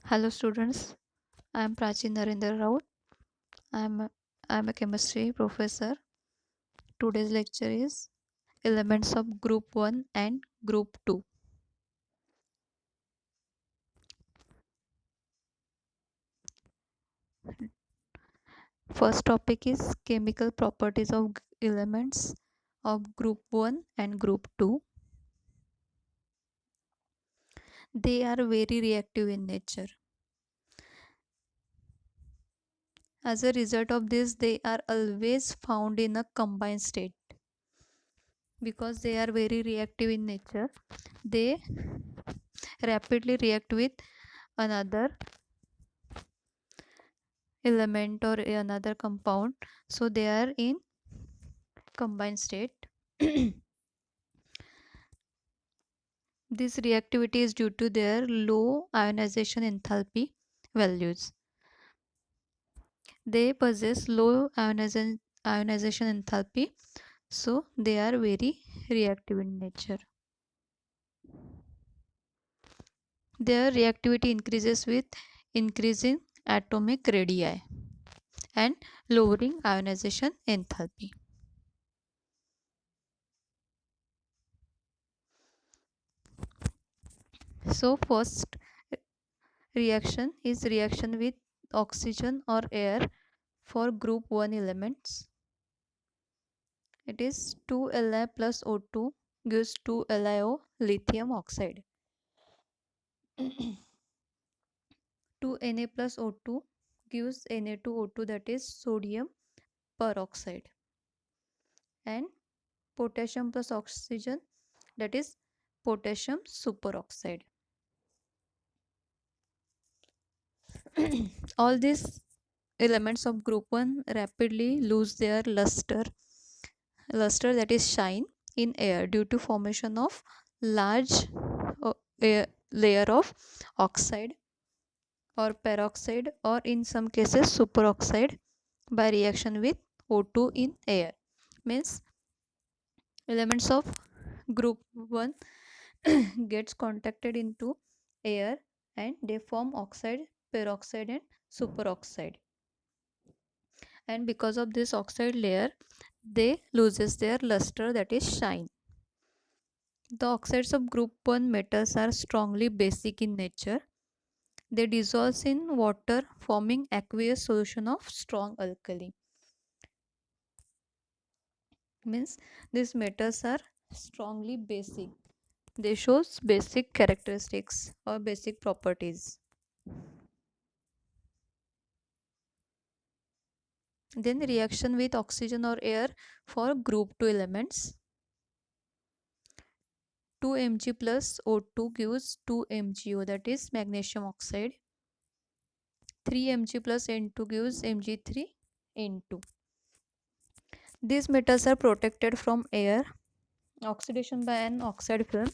Hello students, I am Prachi Narendra Raut. I am a chemistry professor. Today's lecture is elements of group 1 and group 2. First topic is chemical properties of elements of group 1 and group 2. They are very reactive in nature. As a result of this, they are always found in a combined state. Because they are very reactive in nature, they rapidly react with another element or another compound, so they are in combined state. This reactivity is due to their low ionization enthalpy values. They possess low ionization enthalpy, so they are very reactive in nature. Their reactivity increases with increasing atomic radii and lowering ionization enthalpy. So first reaction is reaction with oxygen or air for group 1 elements. It is 2Li plus O2 gives 2LiO lithium oxide. 2Na plus O2 gives Na2O2, that is sodium peroxide, and potassium plus oxygen, that is potassium superoxide. All these elements of group 1 rapidly lose their luster, that is shine, in air due to formation of large uh, layer of oxide or peroxide, or in some cases superoxide, by reaction with O2 in air. Means elements of group 1 gets contacted into air and they form oxide, peroxide and superoxide, and because of this oxide layer they loses their luster, that is shine. The oxides of group 1 metals are strongly basic in nature. They dissolve in water, forming aqueous solution of strong alkali. Means these metals are strongly basic. They shows basic characteristics or basic properties. Then reaction with oxygen or air for group 2 elements. 2 Mg plus O2 gives 2 MgO, that is magnesium oxide. 3 Mg plus N2 gives Mg3N2. These metals are protected from air oxidation by an oxide film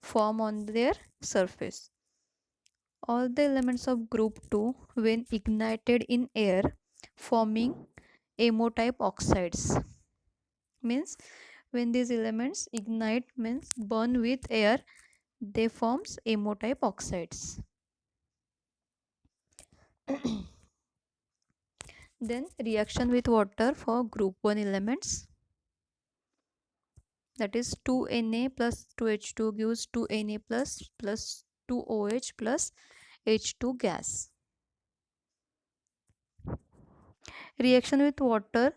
form on their surface. All the elements of group 2 when ignited in air forming ammo-type oxides. Means when these elements ignite, means burn with air, they forms ammo-type oxides. Then reaction with water for group 1 elements, that is 2Na plus 2H2 gives 2Na plus 2OH plus H2 gas. Reaction with water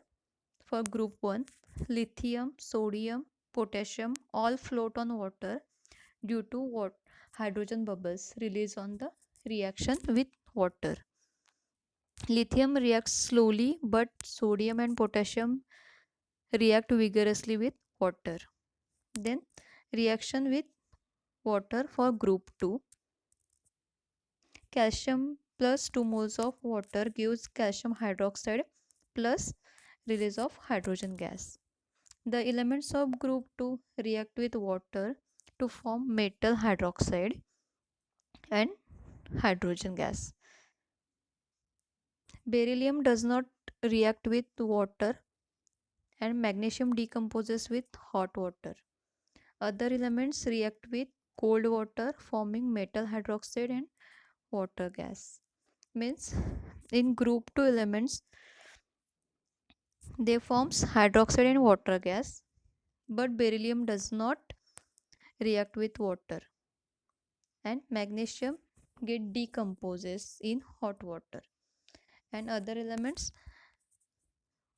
for group 1, lithium, sodium, potassium all float on water due to what hydrogen bubbles released on the reaction with water. Lithium reacts slowly, but sodium and potassium react vigorously with water. Then reaction with water for group 2, calcium plus 2 moles of water gives calcium hydroxide plus release of hydrogen gas. The elements of group 2 react with water to form metal hydroxide and hydrogen gas. Beryllium does not react with water and magnesium decomposes with hot water. Other elements react with cold water forming metal hydroxide and water gas. Means in group 2 elements they forms hydroxide and water gas, but beryllium does not react with water, and magnesium get decomposes in hot water, and other elements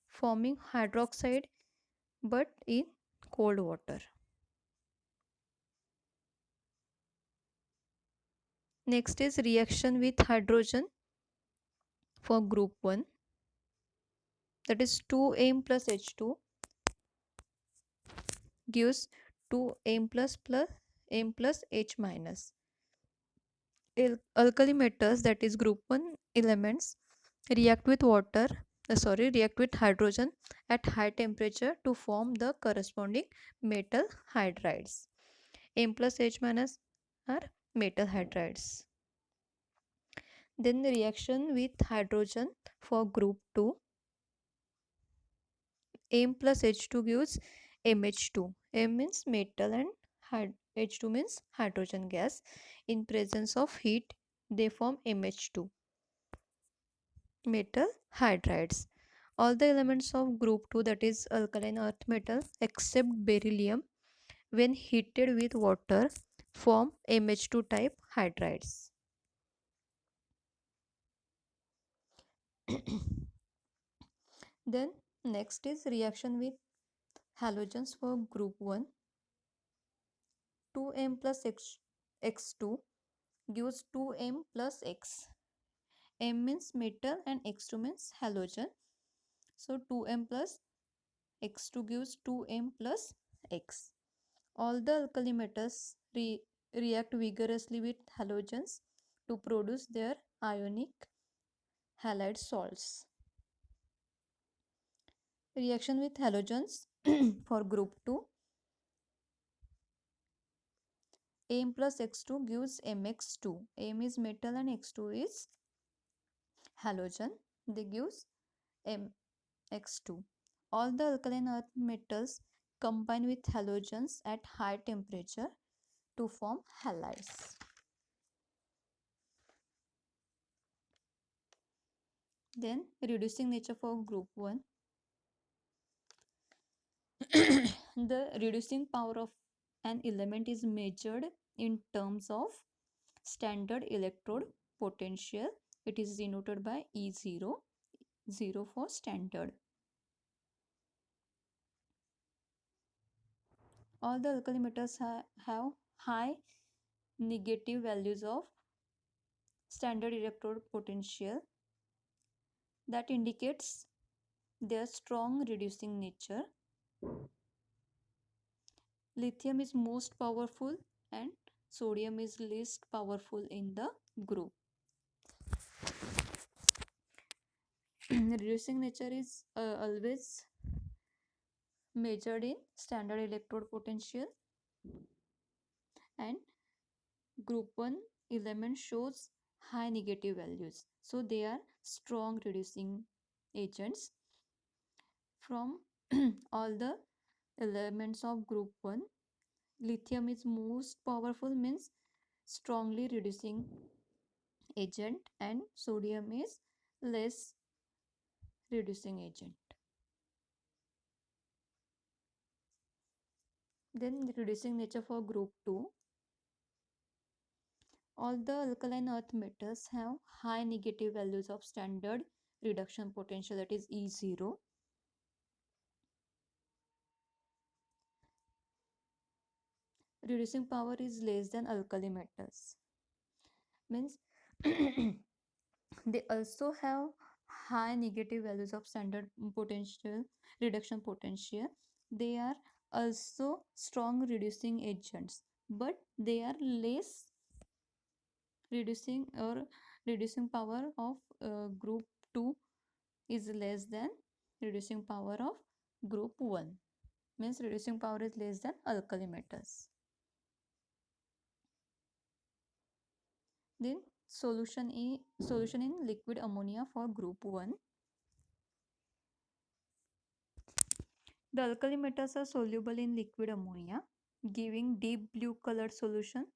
forming hydroxide but in cold water. Next is reaction with hydrogen for group 1, that is 2m plus H2 gives 2m plus m plus H minus. Alkali metals, that is group 1 elements, react with react with hydrogen at high temperature to form the corresponding metal hydrides. M plus H minus are metal hydrides. Then the reaction with hydrogen for group 2, M plus H2 gives MH2. M means metal and H2 means hydrogen gas. In presence of heat, they form MH2, metal hydrides. All the elements of group 2, that is alkaline earth metal except beryllium, when heated with water form MH2 type hydrides. Then next is reaction with halogens for group 1. 2m plus x2 gives 2m plus x. M means metal and x2 means halogen. So 2m plus x2 gives 2m plus x. All the alkali metals react vigorously with halogens to produce their ionic halide salts. Reaction with halogens for group 2, M plus x2 gives mx2. M is metal and x2 is halogen. They gives mx2. All the alkaline earth metals combine with halogens at high temperature to form halides. Then reducing nature for group 1. The reducing power of an element is measured in terms of standard electrode potential. It is denoted by E0, 0 for standard. All the alkali metals have high negative values of standard electrode potential, that indicates their strong reducing nature. Lithium is most powerful and sodium is least powerful in the group. Reducing nature is always measured in standard electrode potential, and group 1 element shows high negative values, so they are strong reducing agents. From all the elements of group 1, lithium is most powerful, means strongly reducing agent, and sodium is less reducing agent. Then the reducing nature for group 2. All the alkaline earth metals have high negative values of standard reduction potential, that is E0. Reducing power is less than alkali metals. Means they also have high negative values of standard potential reduction potential. They are also strong reducing agents, but they are less reducing, or reducing power of group 2 is less than reducing power of group 1, means reducing power is less than alkali metals. Then solution in liquid ammonia for group 1. The alkali metals are soluble in liquid ammonia, giving deep blue colored solution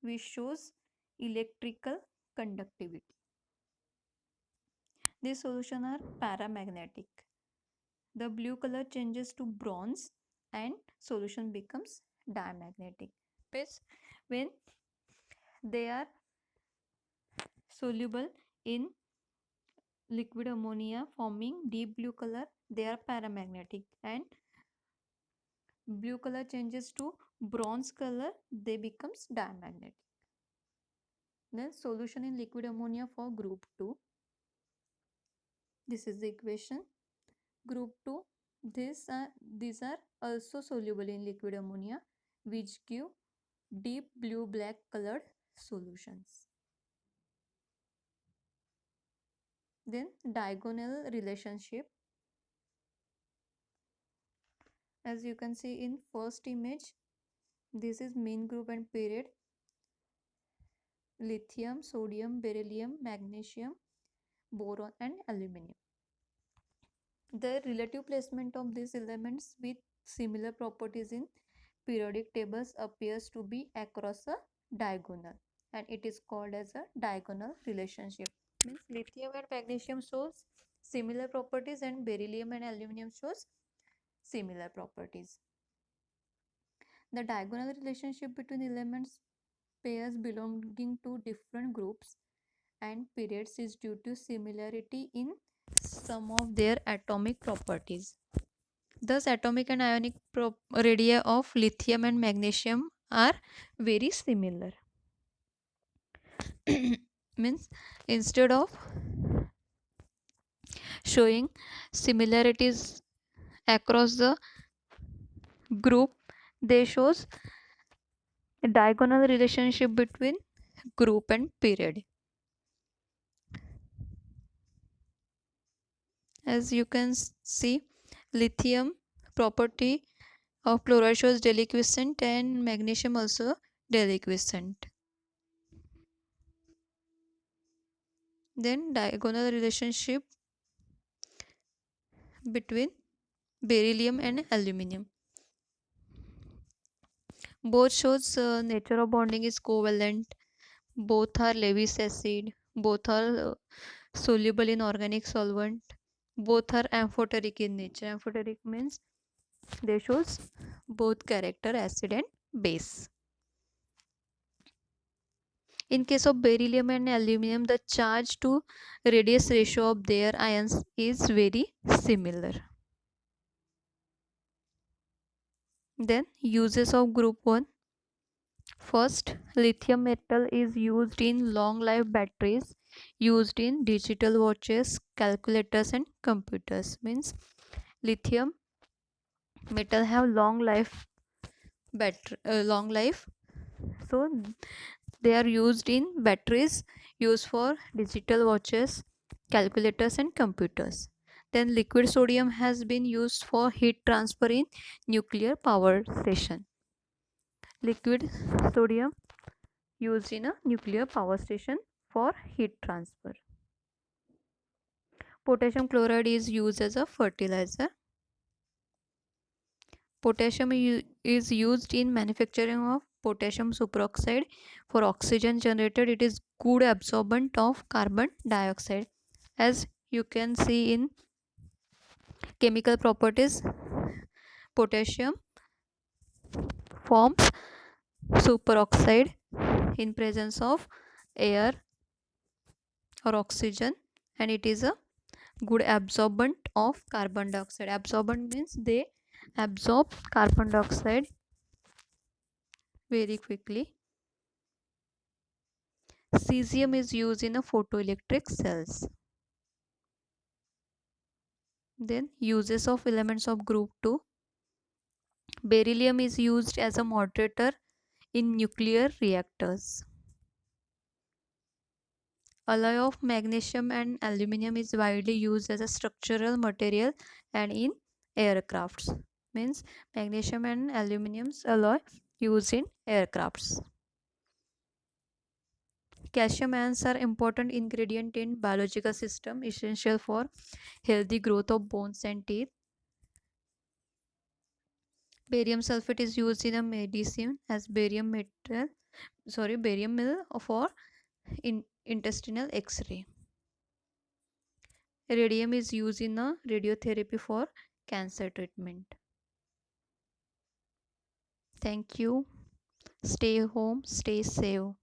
which shows electrical conductivity. These solutions are paramagnetic. The blue color changes to bronze and solution becomes diamagnetic. Means when they are soluble in liquid ammonia forming deep blue color, they are paramagnetic, and blue color changes to bronze color, they becomes diamagnetic. Then solution in liquid ammonia for group 2. This is the equation. Group 2, these are also soluble in liquid ammonia, which give deep blue black colored solutions. Then diagonal relationship. As you can see in first image, this is mean group and period. Lithium, sodium, beryllium, magnesium, boron and aluminum. The relative placement of these elements with similar properties in periodic tables appears to be across a diagonal, and it is called as a diagonal relationship. Means lithium and magnesium shows similar properties and beryllium and aluminum shows similar properties. The diagonal relationship between elements pairs belonging to different groups and periods is due to similarity in some of their atomic properties. Thus, atomic and ionic radii of lithium and magnesium are very similar. Means instead of showing similarities across the group, they shows a diagonal relationship between group and period. As you can see, lithium property of chloride shows deliquescent and magnesium also deliquescent. Then diagonal relationship between beryllium and aluminum. Both shows nature of bonding is covalent. Both are Lewis acid. Both are soluble in organic solvent. Both are amphoteric in nature. Amphoteric means they shows both character acid and base. In case of beryllium and aluminum, the charge to radius ratio of their ions is very similar. Then uses of group 1. First, lithium metal is used in long life batteries used in digital watches, calculators and computers. Means lithium metal have long life, so they are used in batteries used for digital watches, calculators and computers. Then liquid sodium has been used for heat transfer in nuclear power station. Liquid sodium used in a nuclear power station for heat transfer. Potassium chloride is used as a fertilizer. Potassium is used in manufacturing of potassium superoxide. For oxygen generated, it is good absorbent of carbon dioxide. As you can see in chemical properties, potassium forms superoxide in presence of air or oxygen, and it is a good absorbent of carbon dioxide. Absorbent means they absorb carbon dioxide very quickly. Cesium is used in a photoelectric cells. Then uses of elements of group 2. Beryllium is used as a moderator in nuclear reactors. Alloy of magnesium and aluminum is widely used as a structural material and in aircrafts. Means magnesium and aluminum's alloy used in aircrafts. Calcium ions are important ingredient in biological system, essential for healthy growth of bones and teeth. Barium sulfate is used in a medicine as barium metal, barium mill for in intestinal X-ray. Radium is used in a radiotherapy for cancer treatment. Thank you. Stay home, stay safe.